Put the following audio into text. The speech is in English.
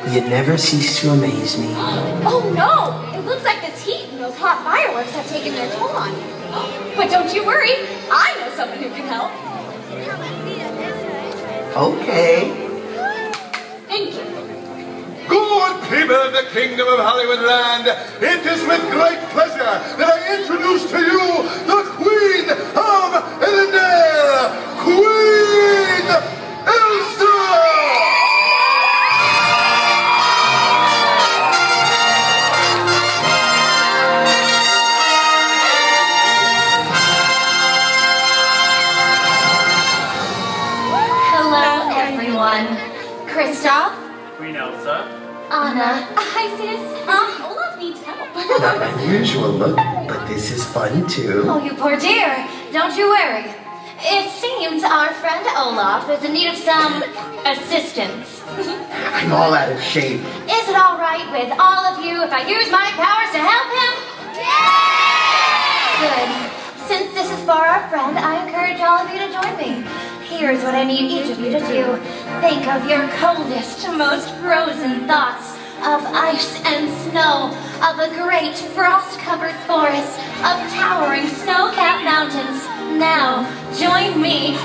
You never cease to amaze me. Oh no! It looks like this heat and those hot fireworks have taken their toll on you. But don't you worry, I know someone who can help. Okay. Thank you. Good people of the Kingdom of Hollywood Land, it is with great pleasure that I introduce to you the Queen of Ellendale, Queen Elsa! Kristoff? Queen Elsa? Anna? Hi, sis. Olaf needs help. Not my usual look, but this is fun too. Oh, you poor dear. Don't you worry. It seems our friend Olaf is in need of some assistance. I'm all out of shape. Is it all right with all of you if I use my powers to help him? Yeah! Good. Since this is for our friend, I encourage all of you to join me. Here's what I need each of you to do. Think of your coldest, most frozen thoughts of ice and snow, of a great frost-covered forest, of towering snow-capped mountains. Now, join me